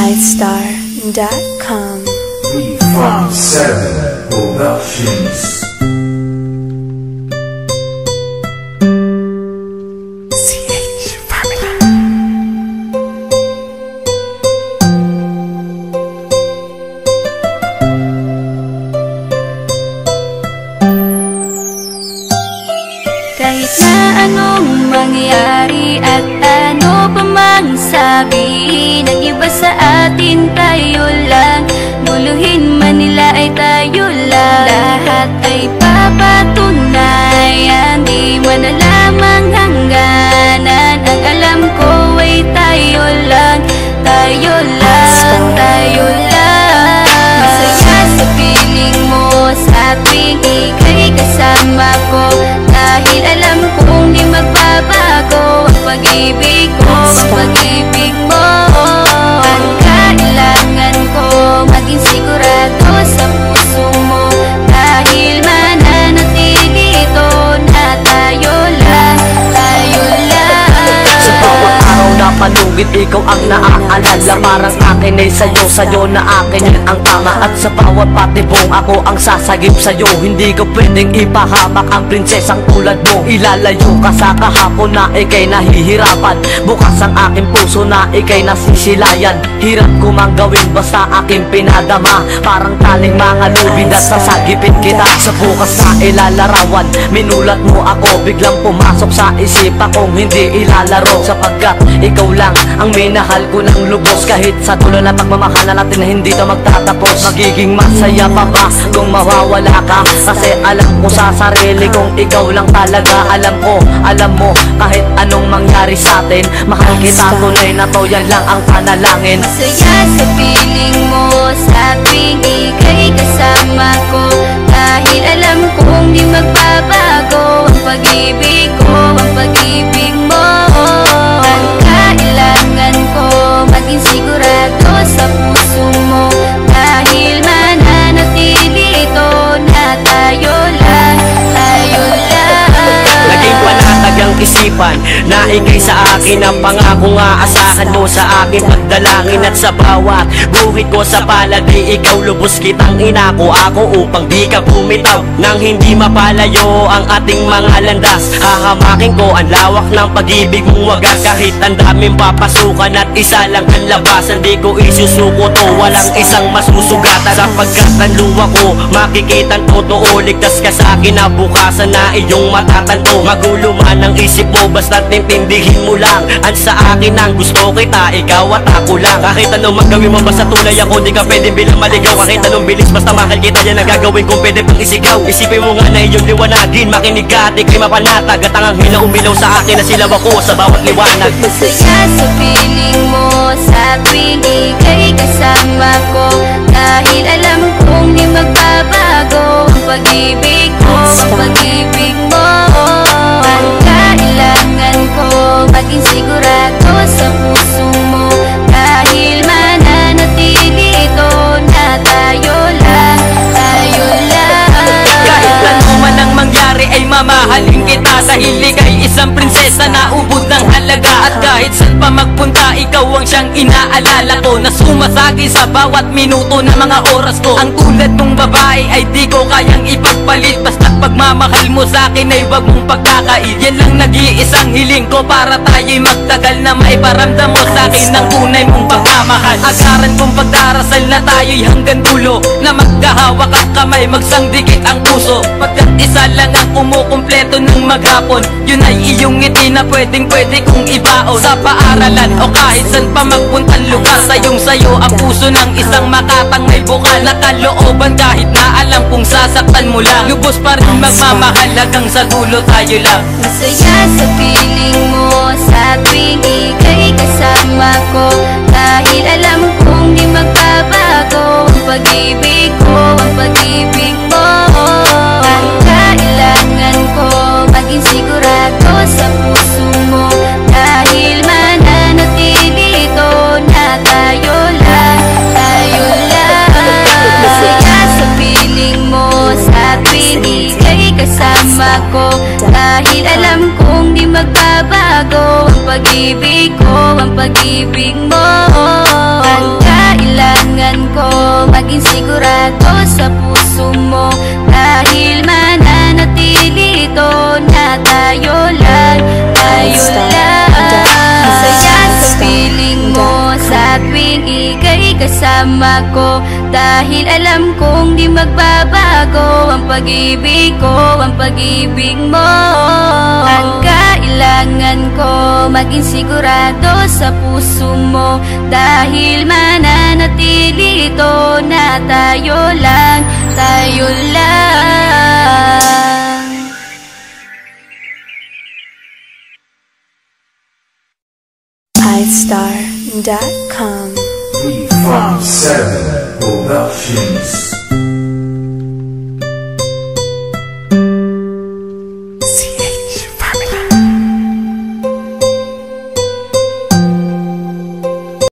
MyStar.com. We from 7 Productions. Kahit na anong mangyari at ano pa mang sabi ng iba sa atin, tayo lang. Guluhin man nila ay tayo lang. Lahat ay papatunayan, di man na lamang hangganan. Ang alam ko ay tayo lang, tayo lang, tayo lang. Masaya sa piling mo sa tuwing ika'y kasama ko, dahil alam kong di magbabago ang pag-ibig ko, ang pag-ibig mo. Ang kailangan ko maging sigurado sa puso mo, dahil mananatili ito na tayo lang, tayo lang. Sa bawat araw na palugit, ikaw ang naaalala. Parang akin ay sa'yo, sa'yo na akin yan ang tama. At sa bawat patibong ako ang sasagip sa'yo. Hindi ko pwedeng ipahamak ang prinsesang tulad mo. Ilalayo ka sa kahapon na ika'y nahihirapan. Bukas ang aking puso na ika'y nasisilayan. Hirap ko mang gawin basta aking pinadama. Parang taling mga lubid at sasagipin kita. Sa bukas na ilalarawan, minulat mo ako. Biglang pumasok sa isipa kong hindi ilalaro. Sapagkat ikaw lang ang minahal ko ng lubos. Kahit sa dulo na pagmamahalan natin na hindi to magtatapos. Magiging masaya pa ba kung mawawala ka? Kasi alam ko sa sarili kong ikaw lang talaga. Alam mo kahit anong mangyari sa atin, mahal kita tunay na to, yan lang ang panalangin. Masaya sa piling mo sa tuwing ika'y kasama ko, dahil alam kong di magbabago ang pag-ibig ko, ang pag-ibig mo. Ang kailangan ko maging sigurado sa puso mo, dahil mananatili ito na tayo lang, tayo lang. Naging panatag ang isipan na ikay sa akin ang pangako nga asahan mo sa akin pagdalangin. At sa bawat guhit ko sa palad di ikaw lubos kitang inako ako upang di ka bumitaw nang hindi mapalayo ang ating mga landas. Hahamakin ko ang lawak ng pag-ibig mong wagas. Kahit ang daming papasukan at isa lang ang labasan, di ko isusuko to, walang isang masusugatan. Sapagkat ang luwa ko makikitang totoo, ligtas ka sa akin na bukasan na iyong matatanto. Magulo man ang isip mo basta't intindihin mo lang ang sa akin ang gusto kita, ikaw at ako lang. Kahit anong magawin mo basta tunay ako, di ka pwedeng bilang maligaw. Kahit anong bilis basta mahal kita, yan ang gagawin kung pwede pang isigaw. Isipin mo nga na iyong liwanagin, makinig ka at ikay mapanatag. At ang anghel na umilaw sa akin na silaw ako sa bawat liwanag. Masaya sa piling mo sa tuwing ika'y kasama ko, dahil alam kong di magbabago ang pag-ibig ko, ang pag-ibig mo. Ang kailangan ko maging sigurado sa puso mo, dahil mananatili ito na tayo lang, tayo lang. Kahit ano man ang mangyari ay mamahalin kita, dahil ika'y isang prinsesa na ubod ng halaga. At kahit saan pa magpunta, ikaw ang siyang inaalala ko, na sumasagi sa bawat minuto ng mga oras ko. Ang tulad mong babae ay di ko kayang ipagpalit, basta't pagmamahal mo sa akin ay wag mong pagkakait. Yan lang nag-iisang hiling ko para tayo'y magtagal, na maiparamdam mo sa akin ng tunay mong pagmamahal. Agaran kong pagdarasal na tayo'y hanggang dulo, na magkahawak ang kamay, magsangdikit ang puso. Pagkat isa lang ang kumukumpleto ng maghapon, yun ay iyong ngiti na pwedeng kong ibaon. Sa paaralan o kahit saan pa magpuntang lugar, sayong-sayo ang puso ng isang makatang may bukal na kalooban. Kahit na alam kung sasaktan mo lang, lubos pa rin magmamahal hanggang sa dulo tayo lang. Masaya sa piling mo sa tuwing ika'y kasama ko, dahil alam kong di magbabago ang pag-ibig ko, ang pag-ibig mo. Ang kailangan ko maging sigurado sa puso mo, dahil mananatili ito na tayo lang, tayo lang. Masaya sa piling mo sa tuwing ika'y kasama ko, dahil alam kong di magbabago ang pag-ibig ko, ang pag-ibig mo. Ang kasama ko, dahil alam kong di magbabago ang pag-ibig ko, ang pag-ibig mo. Ang kailangan ko, maging sigurado sa puso mo, dahil mananatili ito na tayo lang, tayo lang. iStar.com. V from 7 Productions.